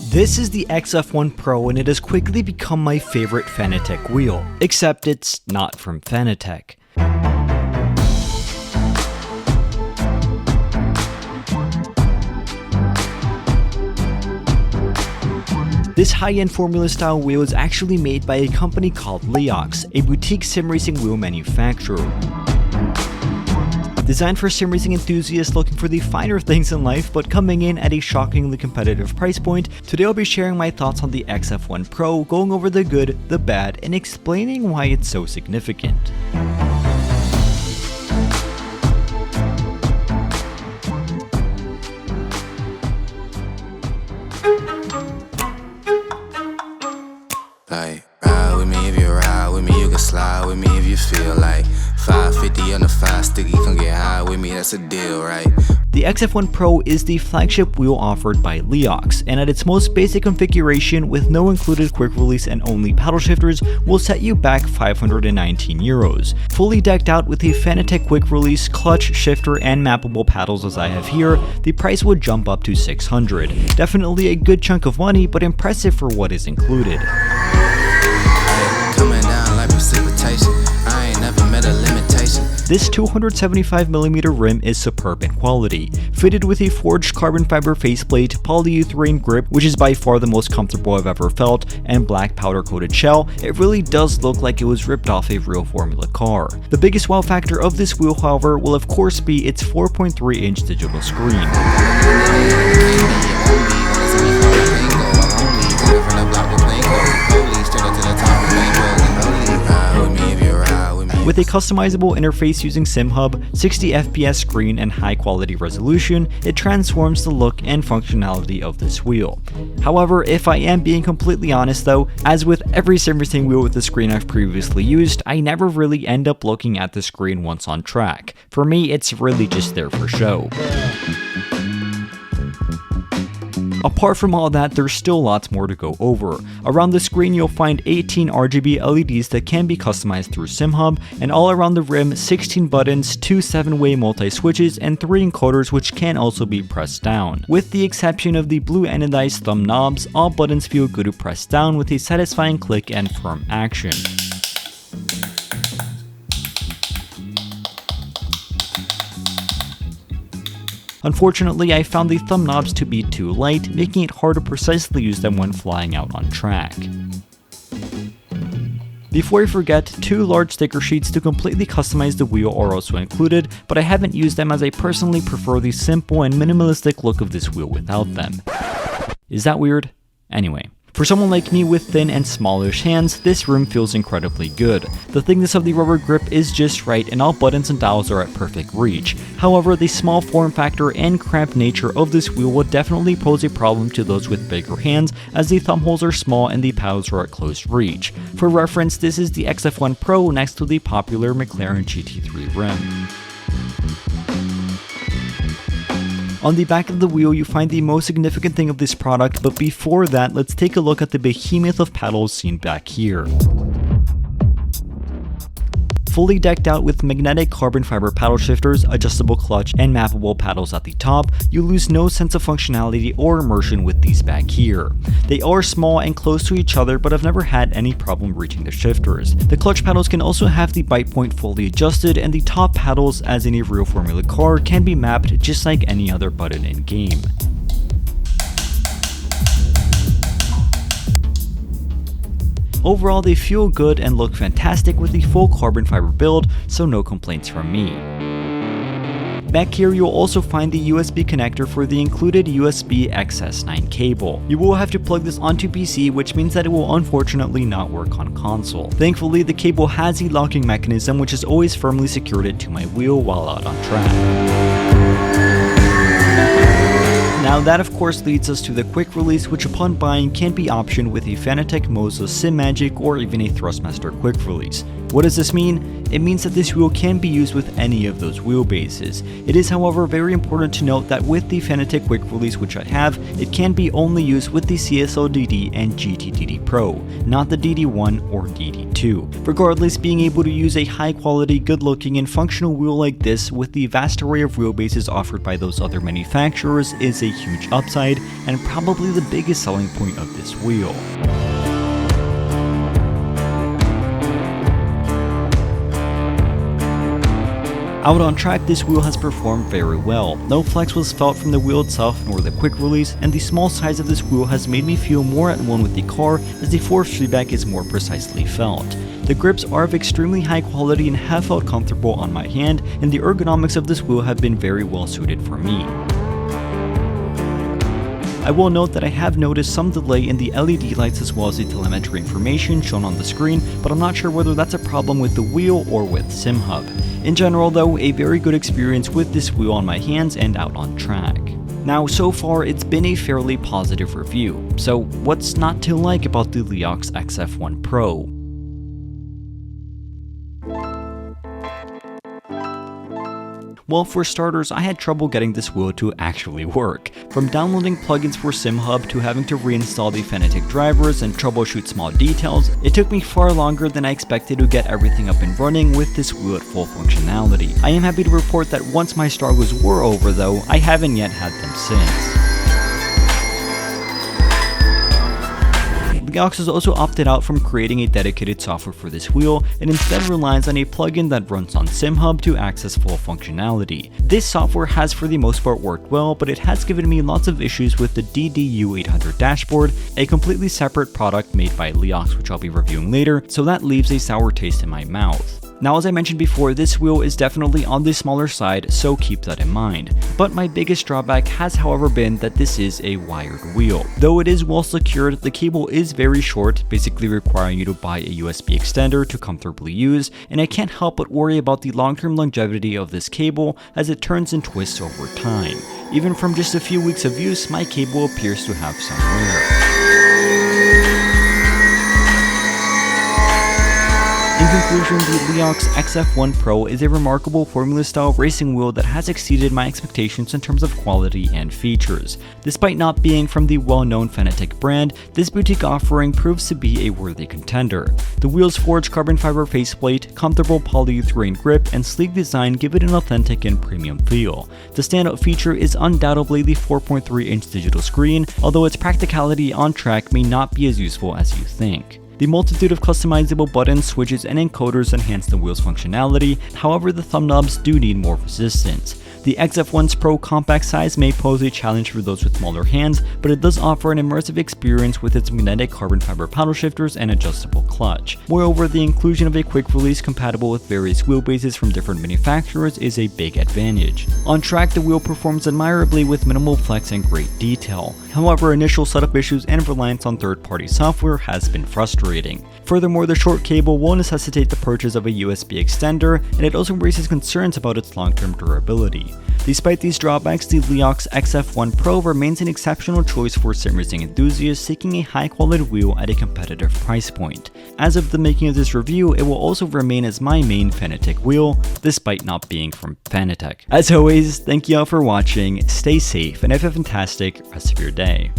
This is the XF1 Pro and it has quickly become my favorite Fanatec wheel, except it's not from Fanatec. This high-end formula-style wheel is actually made by a company called Leox, a boutique sim racing wheel manufacturer. Designed for sim racing enthusiasts looking for the finer things in life, but coming in at a shockingly competitive price point, today I'll be sharing my thoughts on the XF1 Pro, going over the good, the bad, and explaining why it's so significant. Like, ride with me if you ride with me, you can slide with me if you feel like 550 on the 5 sticky, come get high with me, that's a deal, right? The XF1 Pro is the flagship wheel offered by Leox, and at its most basic configuration with no included quick release and only paddle shifters will set you back €519. Fully decked out with a Fanatec quick release, clutch, shifter, and mappable paddles as I have here, the price would jump up to $600. Definitely a good chunk of money, but impressive for what is included. Coming down like precipitation, I ain't never met a limitation. This 275mm rim is superb in quality. Fitted with a forged carbon fiber faceplate, polyurethane grip, which is by far the most comfortable I've ever felt, and black powder coated shell, it really does look like it was ripped off a real formula car. The biggest wow factor of this wheel, however, will of course be its 4.3-inch digital screen. With a customizable interface using SimHub, 60 FPS screen, and high quality resolution, it transforms the look and functionality of this wheel. However, if I am being completely honest though, as with every sim racing wheel with the screen I've previously used, I never really end up looking at the screen once on track. For me, it's really just there for show. Apart from all that, there's still lots more to go over. Around the screen you'll find 18 RGB LEDs that can be customized through SimHub, and all around the rim 16 buttons, 2 7-way multi-switches, and 3 encoders which can also be pressed down. With the exception of the blue anodized thumb knobs, all buttons feel good to press down with a satisfying click and firm action. Unfortunately, I found the thumb knobs to be too light, making it hard to precisely use them when flying out on track. Before I forget, 2 large sticker sheets to completely customize the wheel are also included, but I haven't used them as I personally prefer the simple and minimalistic look of this wheel without them. Is that weird? Anyway. For someone like me with thin and smallish hands, this rim feels incredibly good. The thickness of the rubber grip is just right and all buttons and dials are at perfect reach. However, the small form factor and cramped nature of this wheel will definitely pose a problem to those with bigger hands, as the thumb holes are small and the paddles are at close reach. For reference, this is the XF1 Pro next to the popular McLaren GT3 rim. On the back of the wheel you find the most significant thing of this product, but before that let's take a look at the behemoth of paddles seen back here. Fully decked out with magnetic carbon fiber paddle shifters, adjustable clutch, and mappable paddles at the top, you lose no sense of functionality or immersion with these back here. They are small and close to each other, but I've never had any problem reaching the shifters. The clutch paddles can also have the bite point fully adjusted, and the top paddles, as in a real formula car, can be mapped just like any other button in game. Overall, they feel good and look fantastic with the full carbon fiber build, so no complaints from me. Back here you'll also find the USB connector for the included USB XS9 cable. You will have to plug this onto PC, which means that it will unfortunately not work on console. Thankfully, the cable has a locking mechanism which has always firmly secured it to my wheel while out on track. Now that of course leads us to the quick release, which upon buying can be optioned with a Fanatec MOZA Simagic or even a Thrustmaster quick release. What does this mean? It means that this wheel can be used with any of those wheelbases. It is, however, very important to note that with the Fanatec quick release, which I have, it can be only used with the CSL-DD and GT-DD Pro, not the DD1 or DD2. Regardless, being able to use a high quality, good looking and functional wheel like this with the vast array of wheelbases offered by those other manufacturers is a huge upside and probably the biggest selling point of this wheel. Out on track, this wheel has performed very well. No flex was felt from the wheel itself nor the quick release, and the small size of this wheel has made me feel more at one with the car as the force feedback is more precisely felt. The grips are of extremely high quality and have felt comfortable on my hand, and the ergonomics of this wheel have been very well suited for me. I will note that I have noticed some delay in the LED lights as well as the telemetry information shown on the screen, but I'm not sure whether that's a problem with the wheel or with SimHub. In general though, a very good experience with this wheel on my hands and out on track. Now, so far it's been a fairly positive review, so what's not to like about the Leox XF1 Pro? Well, for starters, I had trouble getting this wheel to actually work. From downloading plugins for SimHub to having to reinstall the Fanatec drivers and troubleshoot small details, it took me far longer than I expected to get everything up and running with this wheel at full functionality. I am happy to report that once my struggles were over though, I haven't yet had them since. Leox has also opted out from creating a dedicated software for this wheel and instead relies on a plugin that runs on SimHub to access full functionality. This software has for the most part worked well, but it has given me lots of issues with the DDU800 dashboard, a completely separate product made by Leox which I'll be reviewing later, so that leaves a sour taste in my mouth. Now, as I mentioned before, this wheel is definitely on the smaller side, so keep that in mind. But my biggest drawback has however been that this is a wired wheel. Though it is well secured, the cable is very short, basically requiring you to buy a USB extender to comfortably use, and I can't help but worry about the long-term longevity of this cable as it turns and twists over time. Even from just a few weeks of use, my cable appears to have some wear. In conclusion, the Leox XF1 Pro is a remarkable formula-style racing wheel that has exceeded my expectations in terms of quality and features. Despite not being from the well-known Fanatec brand, this boutique offering proves to be a worthy contender. The wheel's forged carbon fiber faceplate, comfortable polyurethane grip, and sleek design give it an authentic and premium feel. The standout feature is undoubtedly the 4.3-inch digital screen, although its practicality on track may not be as useful as you think. The multitude of customizable buttons, switches, and encoders enhance the wheel's functionality, however the thumb knobs do need more resistance. The XF1's Pro compact size may pose a challenge for those with smaller hands, but it does offer an immersive experience with its magnetic carbon fiber paddle shifters and adjustable clutch. Moreover, the inclusion of a quick release compatible with various wheelbases from different manufacturers is a big advantage. On track, the wheel performs admirably with minimal flex and great detail. However, initial setup issues and reliance on third-party software has been frustrating. Furthermore, the short cable will necessitate the purchase of a USB extender, and it also raises concerns about its long-term durability. Despite these drawbacks, the Leox XF1 Pro remains an exceptional choice for sim racing enthusiasts seeking a high-quality wheel at a competitive price point. As of the making of this review, it will also remain as my main Fanatec wheel, despite not being from Fanatec. As always, thank you all for watching, stay safe, and have a fantastic rest of your day.